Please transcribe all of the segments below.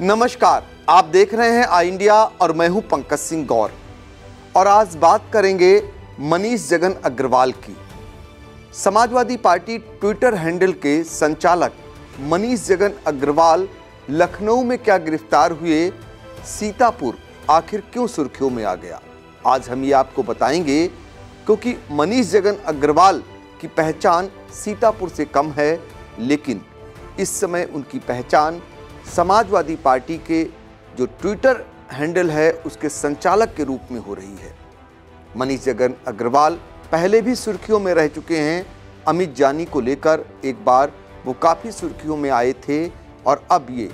नमस्कार, आप देख रहे हैं आई इंडिया और मैं हूं पंकज सिंह गौर। और आज बात करेंगे मनीष जगन अग्रवाल की। समाजवादी पार्टी ट्विटर हैंडल के संचालक मनीष जगन अग्रवाल लखनऊ में क्या गिरफ्तार हुए, सीतापुर आखिर क्यों सुर्खियों में आ गया, आज हम ये आपको बताएंगे। क्योंकि मनीष जगन अग्रवाल की पहचान सीतापुर से कम है, लेकिन इस समय उनकी पहचान समाजवादी पार्टी के जो ट्विटर हैंडल है उसके संचालक के रूप में हो रही है। मनीष जगन अग्रवाल पहले भी सुर्खियों में रह चुके हैं। अमित जानी को लेकर एक बार वो काफ़ी सुर्खियों में आए थे और अब ये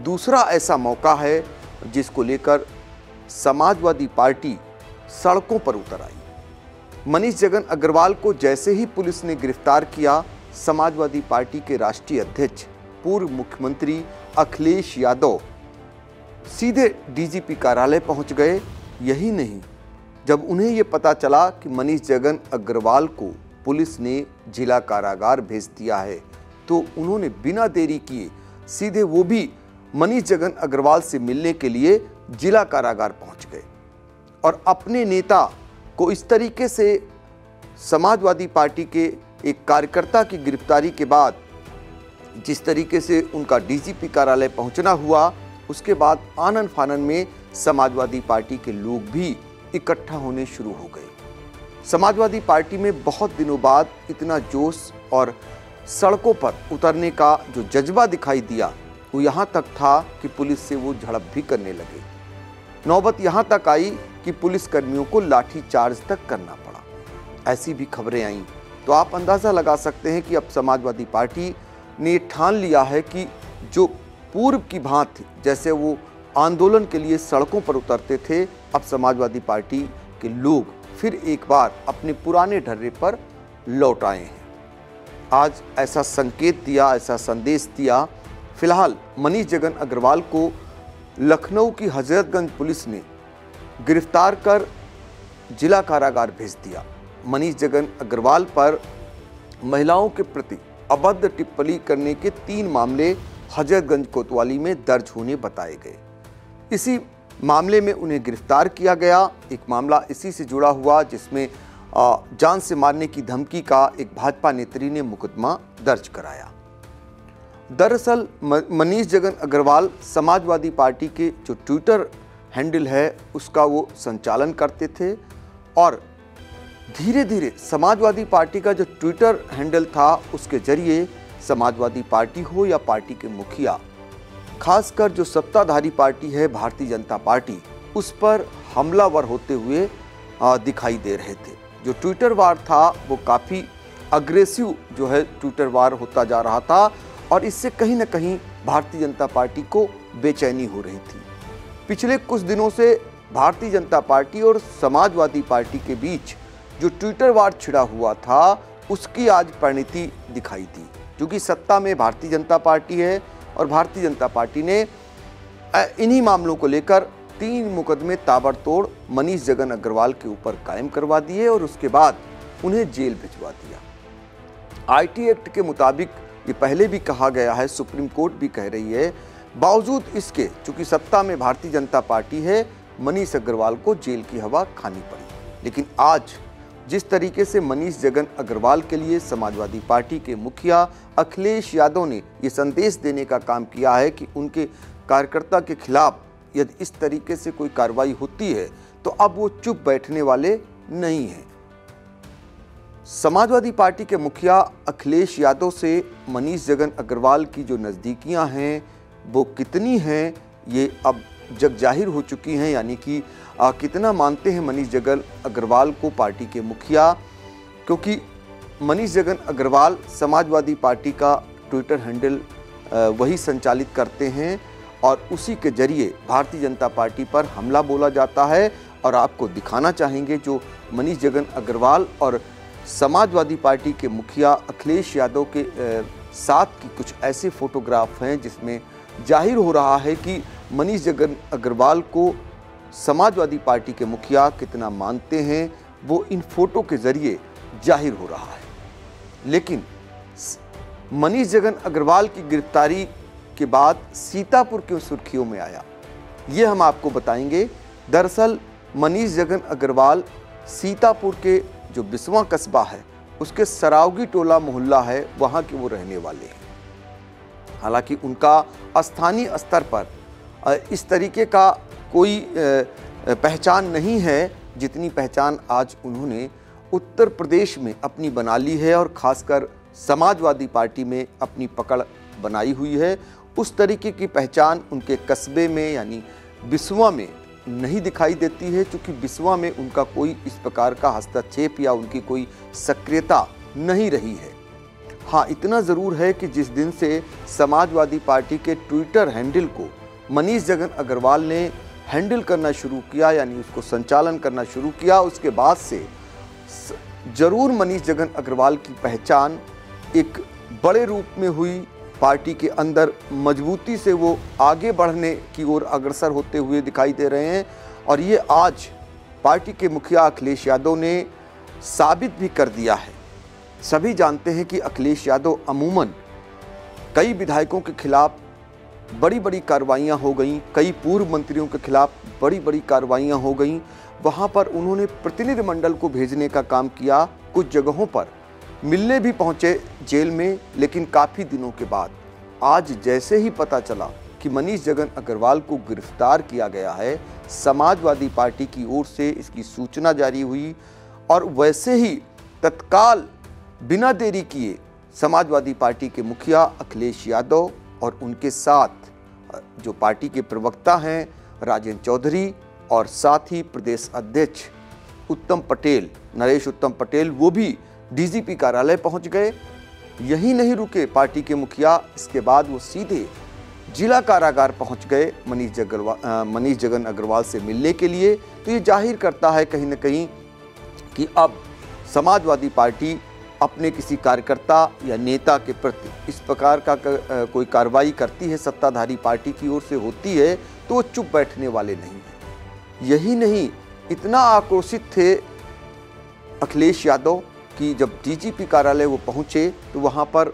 दूसरा ऐसा मौका है जिसको लेकर समाजवादी पार्टी सड़कों पर उतर आई। मनीष जगन अग्रवाल को जैसे ही पुलिस ने गिरफ्तार किया, समाजवादी पार्टी के राष्ट्रीय अध्यक्ष पूर्व मुख्यमंत्री अखिलेश यादव सीधे डीजीपी कार्यालय पहुंच गए। यही नहीं, जब उन्हें यह पता चला कि मनीष जगन अग्रवाल को पुलिस ने जिला कारागार भेज दिया है, तो उन्होंने बिना देरी किए सीधे वो भी मनीष जगन अग्रवाल से मिलने के लिए जिला कारागार पहुंच गए और अपने नेता को इस तरीके से समाजवादी पार्टी के एक कार्यकर्ता की गिरफ्तारी के बाद जिस तरीके से उनका डीजीपी कार्यालय पहुंचना हुआ, उसके बाद आनन फानन में समाजवादी पार्टी के लोग भी इकट्ठा होने शुरू हो गए। समाजवादी पार्टी में बहुत दिनों बाद इतना जोश और सड़कों पर उतरने का जो जज्बा दिखाई दिया, वो यहाँ तक था कि पुलिस से वो झड़प भी करने लगे। नौबत यहाँ तक आई कि पुलिस कर्मियों को लाठी चार्ज तक करना पड़ा। ऐसी भी खबरें आईं, तो आप अंदाज़ा लगा सकते हैं कि अब समाजवादी पार्टी ने ठान लिया है कि जो पूर्व की भांति जैसे वो आंदोलन के लिए सड़कों पर उतरते थे, अब समाजवादी पार्टी के लोग फिर एक बार अपने पुराने ढर्रे पर लौट आए हैं। आज ऐसा संकेत दिया, ऐसा संदेश दिया। फिलहाल मनीष जगन अग्रवाल को लखनऊ की हजरतगंज पुलिस ने गिरफ्तार कर जिला कारागार भेज दिया। मनीष जगन अग्रवाल पर महिलाओं के प्रति अभद्र टिप्पणी करने के 3 मामले हजरतगंज कोतवाली में दर्ज होने बताए गए। इसी मामले में उन्हें गिरफ्तार किया गया। एक मामला इसी से जुड़ा हुआ जिसमें जान से मारने की धमकी का एक भाजपा नेत्री ने मुकदमा दर्ज कराया। दरअसल मनीष जगन अग्रवाल समाजवादी पार्टी के जो ट्विटर हैंडल है उसका वो संचालन करते थे और धीरे धीरे समाजवादी पार्टी का जो ट्विटर हैंडल था उसके जरिए समाजवादी पार्टी हो या पार्टी के मुखिया, खासकर जो सत्ताधारी पार्टी है भारतीय जनता पार्टी, उस पर हमलावर होते हुए दिखाई दे रहे थे। जो ट्विटर वार था वो काफ़ी अग्रेसिव जो है ट्विटर वार होता जा रहा था और इससे कहीं ना कहीं भारतीय जनता पार्टी को बेचैनी हो रही थी। पिछले कुछ दिनों से भारतीय जनता पार्टी और समाजवादी पार्टी के बीच जो ट्विटर वार छिड़ा हुआ था उसकी आज परिणति दिखाई दी। क्योंकि सत्ता में भारतीय जनता पार्टी है और भारतीय जनता पार्टी ने इन्हीं मामलों को लेकर 3 मुकदमे ताबड़तोड़ मनीष जगन अग्रवाल के ऊपर कायम करवा दिए और उसके बाद उन्हें जेल भिजवा दिया। आईटी एक्ट के मुताबिक ये पहले भी कहा गया है, सुप्रीम कोर्ट भी कह रही है, बावजूद इसके चूंकि सत्ता में भारतीय जनता पार्टी है, मनीष अग्रवाल को जेल की हवा खानी पड़ी। लेकिन आज जिस तरीके से मनीष जगन अग्रवाल के लिए समाजवादी पार्टी के मुखिया अखिलेश यादव ने ये संदेश देने का काम किया है कि उनके कार्यकर्ता के खिलाफ यदि इस तरीके से कोई कार्रवाई होती है तो अब वो चुप बैठने वाले नहीं हैं। समाजवादी पार्टी के मुखिया अखिलेश यादव से मनीष जगन अग्रवाल की जो नज़दीकियां हैं वो कितनी हैं ये अब जग जाहिर हो चुकी हैं, यानी कि कितना मानते हैं मनीष जगन अग्रवाल को पार्टी के मुखिया। क्योंकि मनीष जगन अग्रवाल समाजवादी पार्टी का ट्विटर हैंडल वही संचालित करते हैं और उसी के जरिए भारतीय जनता पार्टी पर हमला बोला जाता है। और आपको दिखाना चाहेंगे जो मनीष जगन अग्रवाल और समाजवादी पार्टी के मुखिया अखिलेश यादव के साथ की कुछ ऐसे फोटोग्राफ हैं जिसमें जाहिर हो रहा है कि मनीष जगन अग्रवाल को समाजवादी पार्टी के मुखिया कितना मानते हैं, वो इन फोटो के जरिए जाहिर हो रहा है। लेकिन मनीष जगन अग्रवाल की गिरफ्तारी के बाद सीतापुर क्यों सुर्खियों में आया, ये हम आपको बताएंगे। दरअसल मनीष जगन अग्रवाल सीतापुर के जो बिस्वा कस्बा है उसके सरावगी टोला मोहल्ला है, वहाँ के वो रहने वाले हैं। हालांकि उनका स्थानीय स्तर पर इस तरीके का कोई पहचान नहीं है जितनी पहचान आज उन्होंने उत्तर प्रदेश में अपनी बना ली है और ख़ासकर समाजवादी पार्टी में अपनी पकड़ बनाई हुई है। उस तरीके की पहचान उनके कस्बे में यानी बिस्वा में नहीं दिखाई देती है, क्योंकि बिस्वा में उनका कोई इस प्रकार का हस्तक्षेप या उनकी कोई सक्रियता नहीं रही है। हाँ, इतना ज़रूर है कि जिस दिन से समाजवादी पार्टी के ट्विटर हैंडल को मनीष जगन अग्रवाल ने हैंडल करना शुरू किया यानी उसको संचालन करना शुरू किया, उसके बाद से ज़रूर मनीष जगन अग्रवाल की पहचान एक बड़े रूप में हुई। पार्टी के अंदर मजबूती से वो आगे बढ़ने की ओर अग्रसर होते हुए दिखाई दे रहे हैं और ये आज पार्टी के मुखिया अखिलेश यादव ने साबित भी कर दिया है। सभी जानते हैं कि अखिलेश यादव अमूमन कई विधायकों के खिलाफ बड़ी बड़ी कार्रवाइयाँ हो गईं, कई पूर्व मंत्रियों के खिलाफ बड़ी बड़ी कार्रवाइयाँ हो गईं। वहाँ पर उन्होंने प्रतिनिधिमंडल को भेजने का काम किया, कुछ जगहों पर मिलने भी पहुँचे जेल में, लेकिन काफ़ी दिनों के बाद आज जैसे ही पता चला कि मनीष जगन अग्रवाल को गिरफ्तार किया गया है, समाजवादी पार्टी की ओर से इसकी सूचना जारी हुई और वैसे ही तत्काल बिना देरी किए समाजवादी पार्टी के मुखिया अखिलेश यादव और उनके साथ जो पार्टी के प्रवक्ता हैं राजेंद्र चौधरी और साथ ही प्रदेश अध्यक्ष उत्तम पटेल, नरेश उत्तम पटेल, वो भी डीजीपी कार्यालय पहुंच गए। यही नहीं रुके पार्टी के मुखिया, इसके बाद वो सीधे जिला कारागार पहुंच गए मनीष जगन अग्रवाल से मिलने के लिए। तो ये जाहिर करता है कहीं ना कहीं कि अब समाजवादी पार्टी अपने किसी कार्यकर्ता या नेता के प्रति इस प्रकार का कोई कार्रवाई करती है, सत्ताधारी पार्टी की ओर से होती है, तो वो चुप बैठने वाले नहीं हैं। यही नहीं, इतना आक्रोशित थे अखिलेश यादव कि जब डीजीपी कार्यालय वो पहुंचे तो वहां पर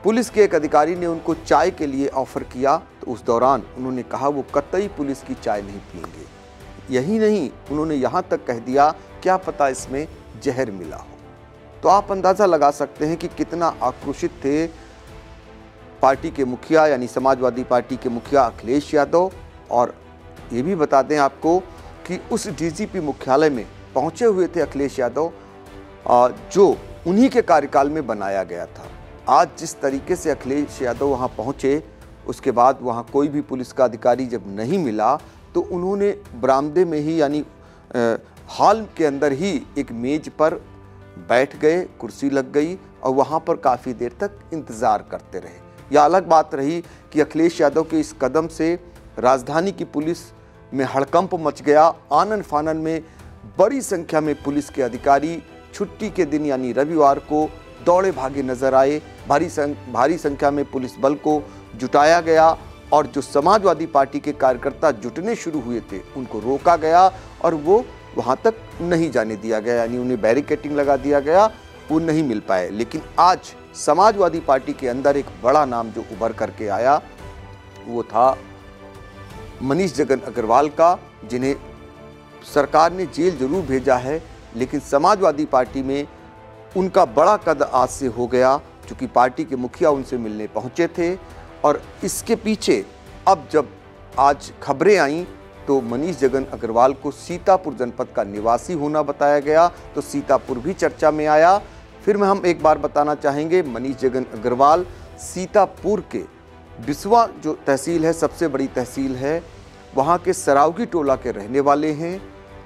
पुलिस के एक अधिकारी ने उनको चाय के लिए ऑफर किया, तो उस दौरान उन्होंने कहा वो कतई पुलिस की चाय नहीं पिएंगे। यही नहीं, उन्होंने यहां तक कह दिया क्या पता इसमें जहर मिला हो। तो आप अंदाज़ा लगा सकते हैं कि कितना आक्रोशित थे पार्टी के मुखिया यानी समाजवादी पार्टी के मुखिया अखिलेश यादव। और ये भी बता दें आपको कि उस डीजीपी मुख्यालय में पहुंचे हुए थे अखिलेश यादव जो उन्हीं के कार्यकाल में बनाया गया था। आज जिस तरीके से अखिलेश यादव वहां पहुंचे, उसके बाद वहां कोई भी पुलिस का अधिकारी जब नहीं मिला तो उन्होंने बरामदे में ही यानी हॉल के अंदर ही एक मेज पर बैठ गए, कुर्सी लग गई और वहां पर काफ़ी देर तक इंतज़ार करते रहे। यह अलग बात रही कि अखिलेश यादव के इस कदम से राजधानी की पुलिस में हड़कंप मच गया। आनन फानन में बड़ी संख्या में पुलिस के अधिकारी छुट्टी के दिन यानी रविवार को दौड़े भागे नजर आए। भारी संख्या में पुलिस बल को जुटाया गया और जो समाजवादी पार्टी के कार्यकर्ता जुटने शुरू हुए थे उनको रोका गया और वो वहाँ तक नहीं जाने दिया गया, यानी उन्हें बैरिकेटिंग लगा दिया गया, वो नहीं मिल पाए। लेकिन आज समाजवादी पार्टी के अंदर एक बड़ा नाम जो उभर करके आया वो था मनीष जगन अग्रवाल का, जिन्हें सरकार ने जेल जरूर भेजा है लेकिन समाजवादी पार्टी में उनका बड़ा कद आज से हो गया, क्योंकि पार्टी के मुखिया उनसे मिलने पहुंचे थे। और इसके पीछे अब जब आज खबरें आईं तो मनीष जगन अग्रवाल को सीतापुर जनपद का निवासी होना बताया गया, तो सीतापुर भी चर्चा में आया। फिर हम एक बार बताना चाहेंगे, मनीष जगन अग्रवाल सीतापुर के बिस्वा जो तहसील है, सबसे बड़ी तहसील है, वहाँ के सरावगी टोला के रहने वाले हैं।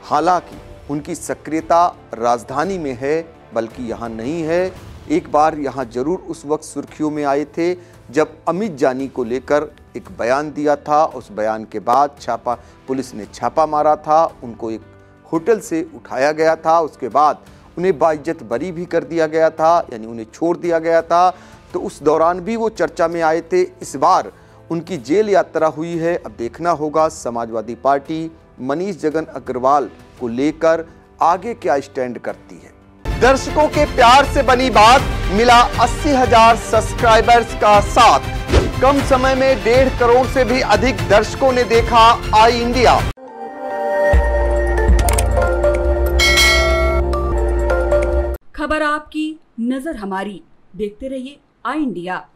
हालांकि उनकी सक्रियता राजधानी में है बल्कि यहाँ नहीं है। एक बार यहाँ जरूर उस वक्त सुर्खियों में आए थे जब अमित जानी को लेकर एक बयान दिया था। उस बयान के बाद पुलिस ने छापा मारा था, उनको एक होटल से उठाया गया था, उसके बाद उन्हें बाइज्जत बरी भी कर दिया गया था, यानी उन्हें छोड़ दिया गया था। तो उस दौरान भी वो चर्चा में आए थे। इस बार उनकी जेल यात्रा हुई है। अब देखना होगा समाजवादी पार्टी मनीष जगन अग्रवाल को लेकर आगे क्या स्टैंड करती है। दर्शकों के प्यार से बनी बात, मिला 80,000 सब्सक्राइबर्स का साथ। कम समय में 1.5 करोड़ से भी अधिक दर्शकों ने देखा आई इंडिया। खबर आपकी, नजर हमारी। देखते रहिए आई इंडिया।